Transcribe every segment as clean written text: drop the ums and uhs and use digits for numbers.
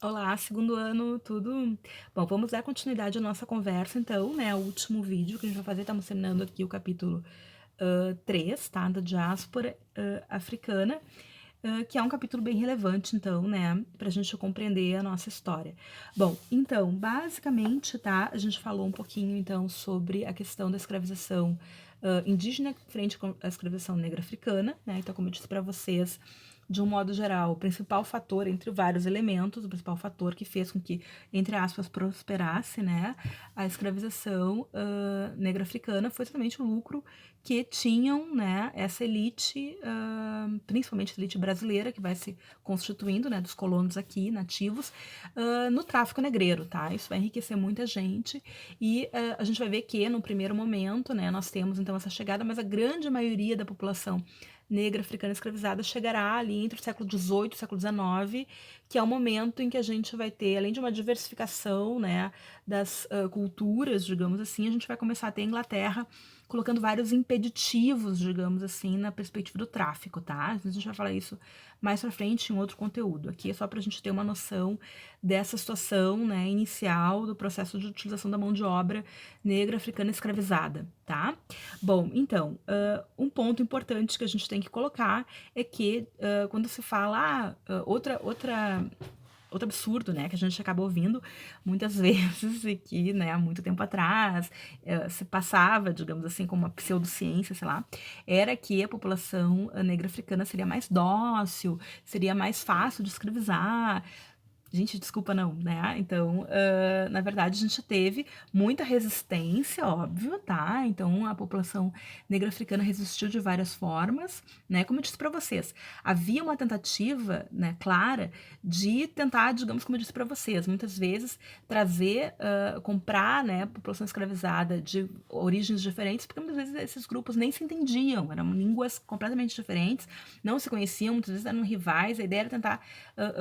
Olá, segundo ano, tudo? Bom, vamos dar continuidade à nossa conversa, então, né? O último vídeo que a gente vai fazer, estamos terminando aqui o capítulo 3, tá? Da diáspora africana, que é um capítulo bem relevante, então, né? Para a gente compreender a nossa história. Bom, então, basicamente, tá? A gente falou um pouquinho, então, sobre a questão da escravização indígena frente à escravização negra africana, né? Então, como eu disse para vocês, de um modo geral, o principal fator entre vários elementos, o principal fator que fez com que, entre aspas, prosperasse, né, a escravização negra africana foi exatamente o lucro que tinham, né, essa elite, principalmente a elite brasileira, que vai se constituindo, né, dos colonos aqui, nativos, no tráfico negreiro, tá? Isso vai enriquecer muita gente e a gente vai ver que, no primeiro momento, né, nós temos, então, essa chegada, mas a grande maioria da população negra africana escravizada chegará ali entre o século XVIII e o século XIX, que é o momento em que a gente vai ter, além de uma diversificação, né, das culturas, digamos assim, a gente vai começar a ter a Inglaterra colocando vários impeditivos, digamos assim, na perspectiva do tráfico, tá? A gente vai falar isso mais pra frente em outro conteúdo. Aqui é só pra gente ter uma noção dessa situação, né, inicial do processo de utilização da mão de obra negra africana escravizada, tá? Bom, então, um ponto importante que a gente tem que colocar é que quando se fala outro absurdo, né, que a gente acaba ouvindo muitas vezes e que, né, há muito tempo atrás se passava, digamos assim, como uma pseudociência, sei lá, era que a população negra africana seria mais dócil, seria mais fácil de escravizar. Gente, desculpa, não, né? Então, na verdade, a gente teve muita resistência, óbvio, tá? Então, a população negra africana resistiu de várias formas, né? Como eu disse para vocês, havia uma tentativa, né, clara, de tentar, digamos, como eu disse para vocês, muitas vezes trazer, comprar, né, a população escravizada de origens diferentes, porque muitas vezes esses grupos nem se entendiam, eram línguas completamente diferentes, não se conheciam, muitas vezes eram rivais, a ideia era tentar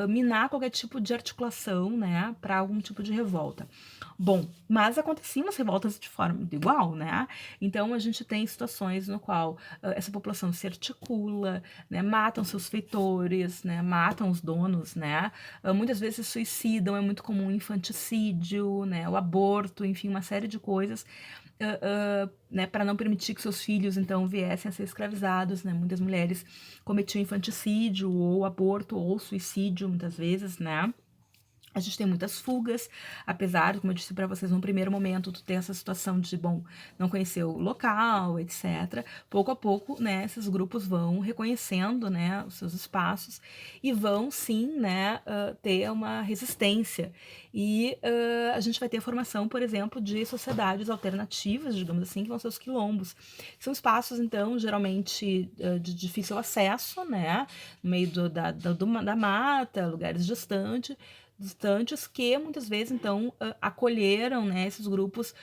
minar qualquer tipo de articulação, né, para algum tipo de revolta. Bom, mas aconteciam as revoltas de forma igual, né? Então a gente tem situações no qual essa população se articula, né, matam seus feitores, né, matam os donos, né? Muitas vezes se suicidam, é muito comum o infanticídio, né, o aborto, enfim, uma série de coisas né, para não permitir que seus filhos então viessem a ser escravizados, né? Muitas mulheres cometiam infanticídio ou aborto ou suicídio muitas vezes, né? A gente tem muitas fugas, apesar, como eu disse para vocês, num primeiro momento, tu tem essa situação de, bom, não conhecer o local, etc. Pouco a pouco, né, esses grupos vão reconhecendo, né, os seus espaços e vão, sim, né, ter uma resistência. E a gente vai ter a formação, por exemplo, de sociedades alternativas, digamos assim, que vão ser os quilombos. São espaços, então, geralmente de difícil acesso, né, no meio da mata, lugares distantes que muitas vezes então acolheram, né, esses grupos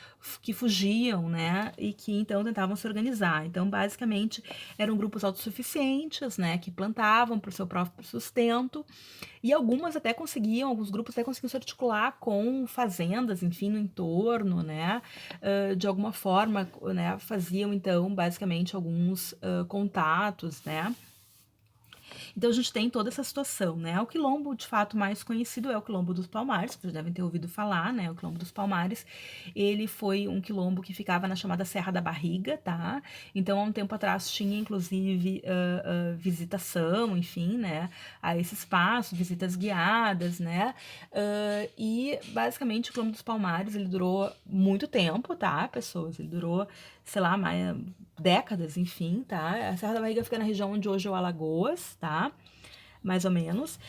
que fugiam, né, e que então tentavam se organizar. Então, basicamente, eram grupos autossuficientes, né, que plantavam para o seu próprio sustento e alguns grupos até conseguiam se articular com fazendas, enfim, no entorno, né, de alguma forma, né, faziam então basicamente alguns contatos, né. Então a gente tem toda essa situação, né? O quilombo, de fato, mais conhecido é o quilombo dos Palmares, que vocês devem ter ouvido falar, né? O quilombo dos Palmares, ele foi um quilombo que ficava na chamada Serra da Barriga, tá? Então, há um tempo atrás tinha, inclusive, visitação, enfim, né? A esse espaço, visitas guiadas, né? E, basicamente, o quilombo dos Palmares, ele durou muito tempo, tá, pessoas? Ele durou, sei lá, mais décadas, enfim, tá? A Serra da Barriga fica na região onde hoje é o Alagoas, tá? Mais ou menos.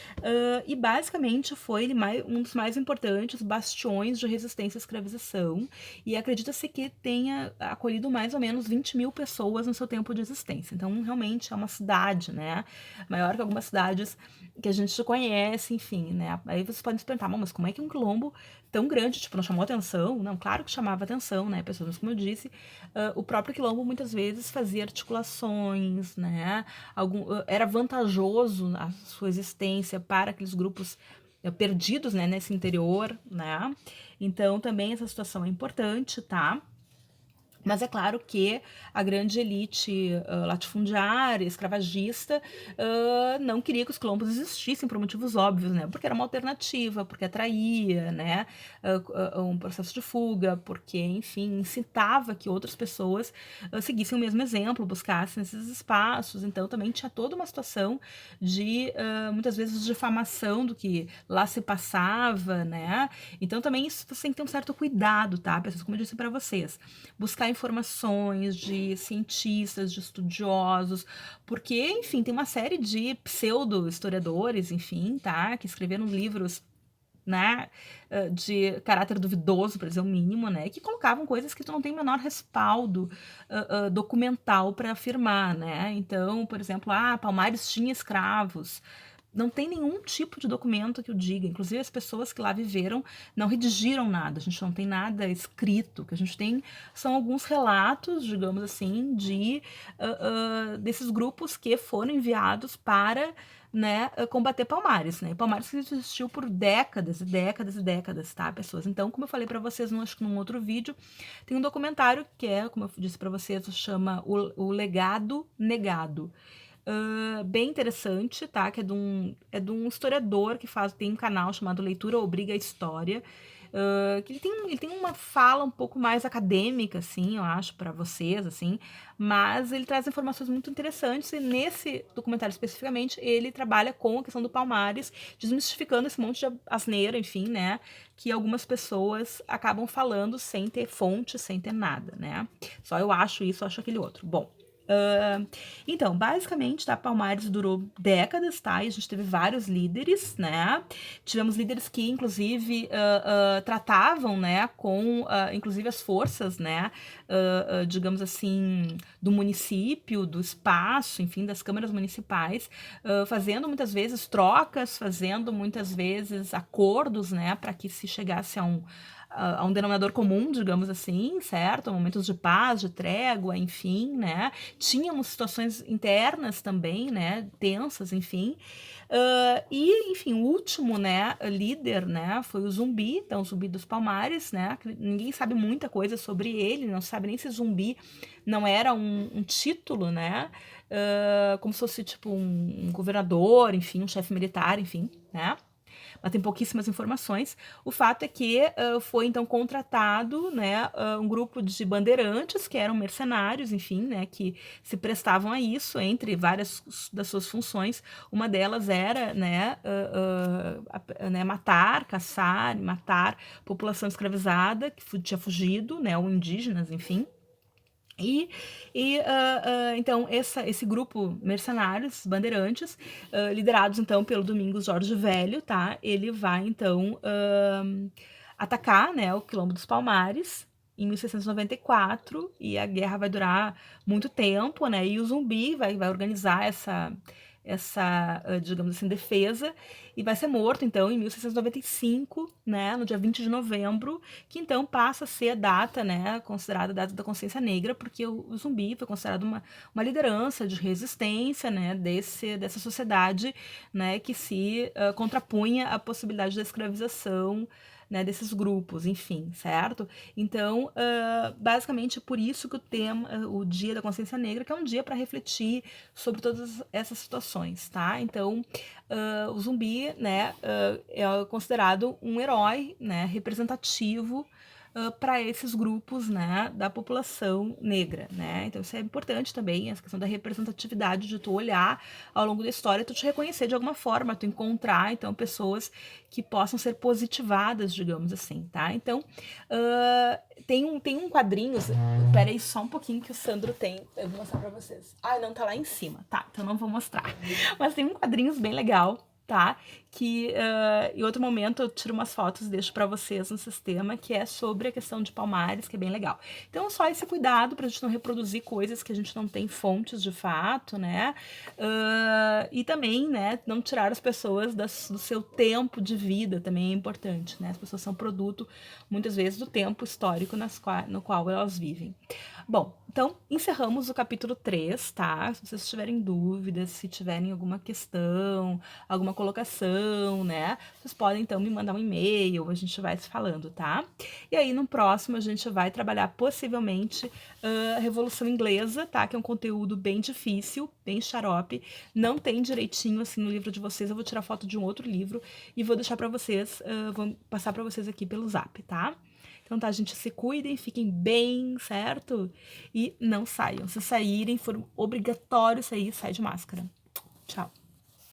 E basicamente foi ele um dos mais importantes bastiões de resistência à escravização. E acredita-se que tenha acolhido mais ou menos 20 mil pessoas no seu tempo de existência. Então, realmente é uma cidade, né? Maior que algumas cidades que a gente conhece, enfim, né? Aí vocês podem se perguntar, mas como é que um quilombo tão grande, tipo, não chamou atenção? Não, claro que chamava atenção, né, pessoas, mas como eu disse, o próprio quilombo muitas vezes fazia articulações, né, era vantajoso a sua existência para aqueles grupos perdidos, né, nesse interior, né, então também essa situação é importante, tá? Mas é claro que a grande elite latifundiária, escravagista, não queria que os quilombos existissem por motivos óbvios, né? Porque era uma alternativa, porque atraía, né? Um processo de fuga, porque, enfim, incitava que outras pessoas seguissem o mesmo exemplo, buscassem esses espaços. Então também tinha toda uma situação de, muitas vezes, difamação do que lá se passava, né? Então também isso você tem que ter um certo cuidado, tá? Pessoas, como eu disse para vocês, buscar informações de cientistas, de estudiosos, porque, enfim, tem uma série de pseudo-historiadores, enfim, tá, que escreveram livros, né, de caráter duvidoso, para dizer o mínimo, né, que colocavam coisas que tu não tem o menor respaldo documental para afirmar, né. Então, por exemplo, Palmares tinha escravos. Não tem nenhum tipo de documento que o diga. Inclusive, as pessoas que lá viveram não redigiram nada. A gente não tem nada escrito. O que a gente tem são alguns relatos, digamos assim, desses grupos que foram enviados para, né, combater Palmares, né? Palmares existiu por décadas e décadas e décadas, tá, pessoas? Então, como eu falei para vocês, acho que num outro vídeo, tem um documentário que é, como eu disse para vocês, chama o Legado Negado. Bem interessante, tá? Que é de um historiador que tem um canal chamado Leitura Obriga a História. Que ele tem uma fala um pouco mais acadêmica, assim, eu acho, para vocês, assim, mas ele traz informações muito interessantes e nesse documentário especificamente ele trabalha com a questão do Palmares, desmistificando esse monte de asneira, enfim, né, que algumas pessoas acabam falando sem ter fonte, sem ter nada, né? Só eu acho isso, eu acho aquele outro. Bom, então, basicamente, tá, Palmares durou décadas, tá? E a gente teve vários líderes, né? Tivemos líderes que, inclusive, tratavam, né, com, inclusive, as forças, né, digamos assim, do município, do espaço, enfim, das câmaras municipais, fazendo muitas vezes trocas, fazendo muitas vezes acordos, né, para que se chegasse a um denominador comum, digamos assim, certo? Momentos de paz, de trégua, enfim, né? Tínhamos situações internas também, né? Tensas, enfim. Enfim, o último, né, líder, né, foi o Zumbi, então o Zumbi dos Palmares, né? Ninguém sabe muita coisa sobre ele, não sabe nem se Zumbi não era um título, né? Como se fosse tipo um governador, enfim, um chefe militar, enfim, né? Mas tem pouquíssimas informações. O fato é que foi então contratado, né, um grupo de bandeirantes que eram mercenários, enfim, né, que se prestavam a isso, entre várias das suas funções. Uma delas era, né, matar, caçar, matar população escravizada que tinha fugido, né, ou indígenas, enfim. Então, esse grupo mercenários, bandeirantes, liderados então pelo Domingos Jorge Velho, tá? Ele vai então atacar, né, o Quilombo dos Palmares em 1694 e a guerra vai durar muito tempo, né? E o Zumbi vai organizar essa, digamos assim, defesa e vai ser morto, então, em 1695, né, no dia 20 de novembro, que então passa a ser a data, né, considerada a data da consciência negra, porque o Zumbi foi considerado uma liderança de resistência, né, dessa sociedade, né, que se contrapunha à possibilidade da escravização, né, desses grupos, enfim, certo? Então, basicamente, é por isso que o Dia da Consciência Negra, que é um dia para refletir sobre todas essas situações, tá? Então, o Zumbi, né, é considerado um herói, né, representativo para esses grupos, né, da população negra, né? Então isso é importante também, essa questão da representatividade, de tu olhar ao longo da história, tu te reconhecer de alguma forma, tu encontrar, então, pessoas que possam ser positivadas, digamos assim, tá? Então, tem um quadrinho, peraí só um pouquinho que o Sandro tem, eu vou mostrar pra vocês. Não, tá lá em cima, tá, então não vou mostrar. Mas tem um quadrinho bem legal, tá? Que em outro momento eu tiro umas fotos e deixo para vocês no sistema, que é sobre a questão de Palmares, que é bem legal. Então, só esse cuidado pra gente não reproduzir coisas que a gente não tem fontes de fato, né? E também, né, não tirar as pessoas do seu tempo de vida, também é importante, né? As pessoas são produto, muitas vezes, do tempo histórico no qual elas vivem. Bom, então encerramos o capítulo 3, tá? Se vocês tiverem dúvidas, se tiverem alguma questão, alguma colocação, questão, né? Vocês podem, então, me mandar um e-mail, a gente vai se falando, tá? E aí, no próximo, a gente vai trabalhar, possivelmente, a Revolução Inglesa, tá? Que é um conteúdo bem difícil, bem xarope. Não tem direitinho, assim, no livro de vocês. Eu vou tirar foto de um outro livro e vou deixar pra vocês, vou passar pra vocês aqui pelo Zap, tá? Então tá, gente, se cuidem, fiquem bem, certo? E não saiam. Se saírem, for obrigatório sair, sai de máscara. Tchau.